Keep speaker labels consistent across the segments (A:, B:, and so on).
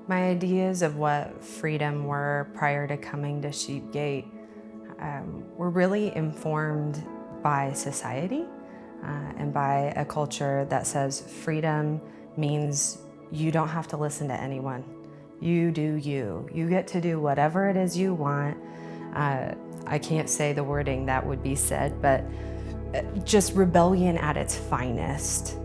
A: My ideas of what freedom were prior to coming to Sheepgate were really informed by society and by a culture that says freedom means you don't have to listen to anyone. You do you. You get to do whatever it is you want. I can't say the wording that would be said, but just rebellion at its finest.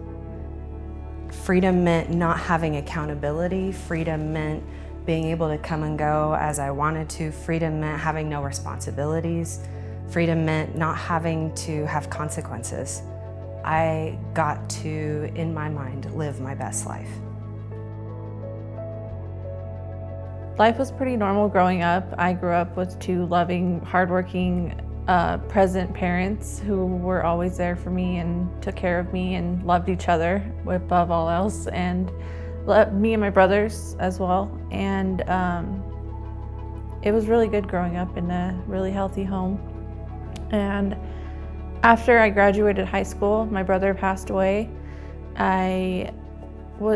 A: Freedom meant not having accountability. Freedom meant being able to come and go as I wanted to. Freedom meant having no responsibilities. Freedom meant not having to have consequences. I got to, in my mind, live my best life.
B: Life was pretty normal growing up. I grew up with two loving, hardworking, present parents who were always there for me and took care of me and loved each other above all else, and loved me and my brothers as well. And it was really good growing up in a really healthy home. And after I graduated high school, my brother passed away.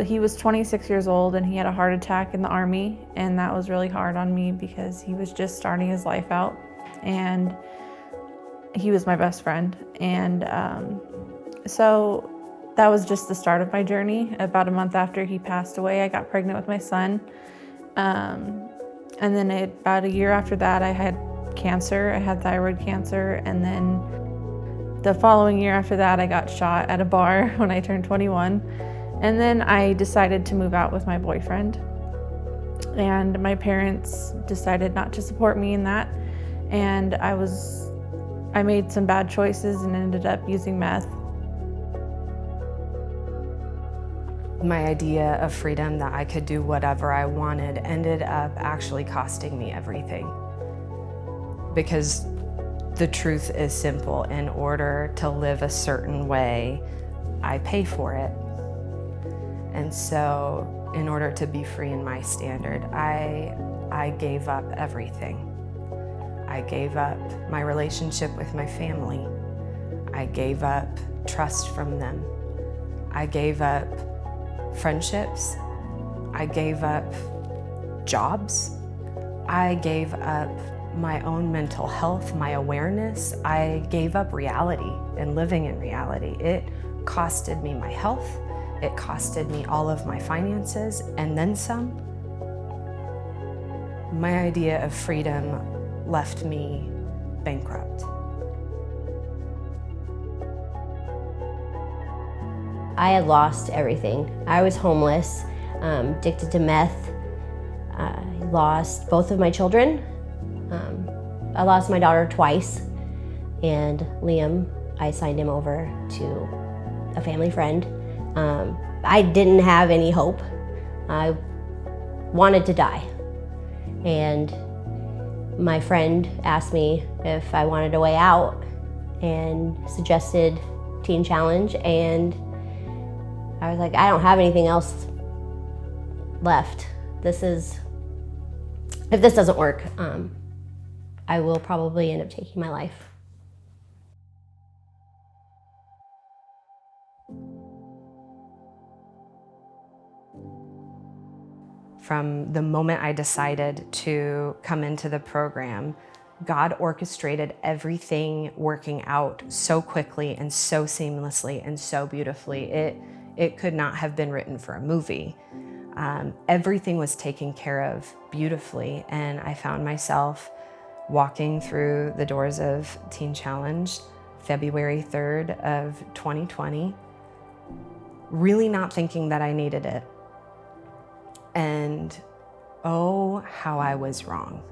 B: He was 26 years old and he had a heart attack in the Army, and that was really hard on me because he was just starting his life out, and he was my best friend. And so that was just the start of my journey. About a month after he passed away, I got pregnant with my son. And then about a year after that, I had cancer. I had thyroid cancer. And then the following year after that, I got shot at a bar when I turned 21. And then I decided to move out with my boyfriend. And my parents decided not to support me in that. And I made some bad choices and ended up using meth.
A: My idea of freedom, that I could do whatever I wanted, ended up actually costing me everything. Because the truth is simple. In order to live a certain way, I pay for it. And so in order to be free in my standard, I gave up everything. I gave up my relationship with my family. I gave up trust from them. I gave up friendships. I gave up jobs. I gave up my own mental health, my awareness. I gave up reality and living in reality. It costed me my health. It costed me all of my finances and then some. My idea of freedom left me bankrupt.
C: I had lost everything. I was homeless, addicted to meth. I lost both of my children. I lost my daughter twice, and Liam, I signed him over to a family friend. I didn't have any hope. I wanted to die. And my friend asked me if I wanted a way out and suggested Teen Challenge, and I was like, I don't have anything else left. If this doesn't work, I will probably end up taking my life.
A: From the moment I decided to come into the program, God orchestrated everything working out so quickly and so seamlessly and so beautifully. It could not have been written for a movie. Everything was taken care of beautifully, and I found myself walking through the doors of Teen Challenge February 3rd of 2020, really not thinking that I needed it. And oh, how I was wrong.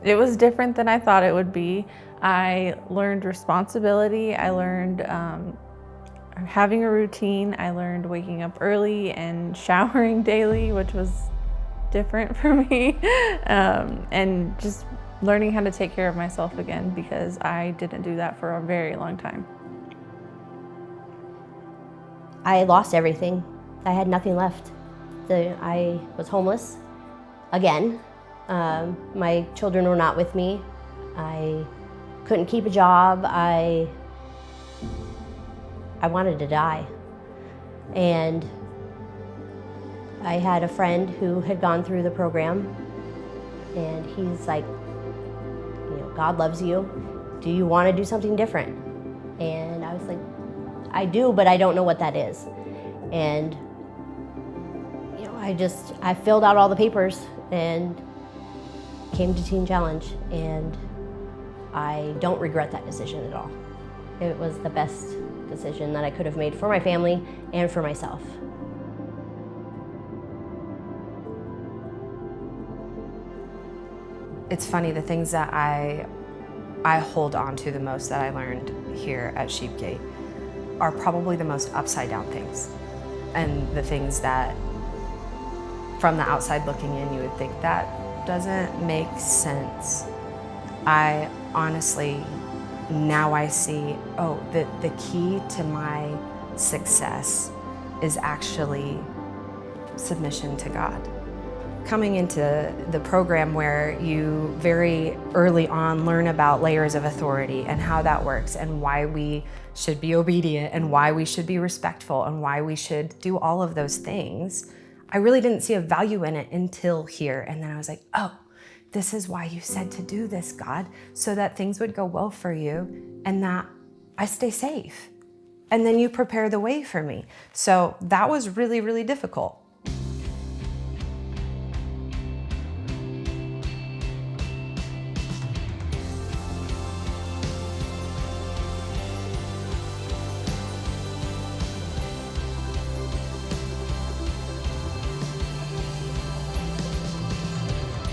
B: It was different than I thought it would be. I learned responsibility. I learned having a routine. I learned waking up early and showering daily, which was different for me. And just learning how to take care of myself again, because I didn't do that for a very long time.
C: I lost everything. I had nothing left. I was homeless again. My children were not with me. I couldn't keep a job. I wanted to die. And I had a friend who had gone through the program, and he's like, God loves you. Do you want to do something different? And I was like, I do, but I don't know what that is. And I filled out all the papers and came to Teen Challenge, and I don't regret that decision at all. It was the best decision that I could have made for my family and for myself.
A: It's funny, the things that I hold on to the most that I learned here at Sheepgate are probably the most upside down things, and the things that from the outside looking in, you would think that doesn't make sense. I honestly, now I see, the key to my success is actually submission to God. Coming into the program where you very early on learn about layers of authority and how that works and why we should be obedient and why we should be respectful and why we should do all of those things, I really didn't see a value in it until here. And then I was like, this is why you said to do this, God, so that things would go well for you and that I stay safe. And then you prepare the way for me. So that was really, really difficult.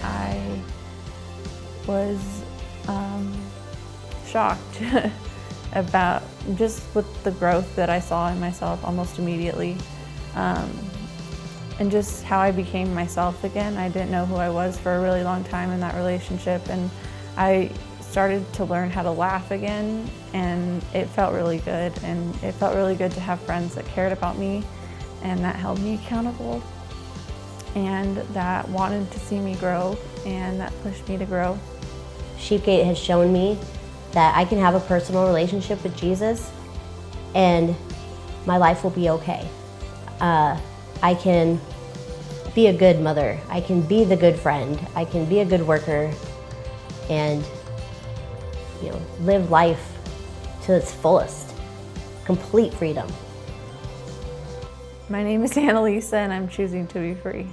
B: I was shocked about just with the growth that I saw in myself almost immediately, and just how I became myself again. I didn't know who I was for a really long time in that relationship, and I started to learn how to laugh again, and it felt really good. And it felt really good to have friends that cared about me and that held me accountable and that wanted to see me grow and that pushed me to grow.
C: Sheepgate has shown me that I can have a personal relationship with Jesus and my life will be okay. I can be a good mother, I can be the good friend, I can be a good worker, and live life to its fullest, complete freedom.
B: My name is Annalisa and I'm choosing to be free.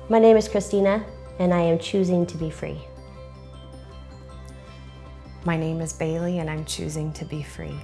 C: My name is Christina and I am choosing to be free.
A: My name is Bailey and I'm choosing to be free.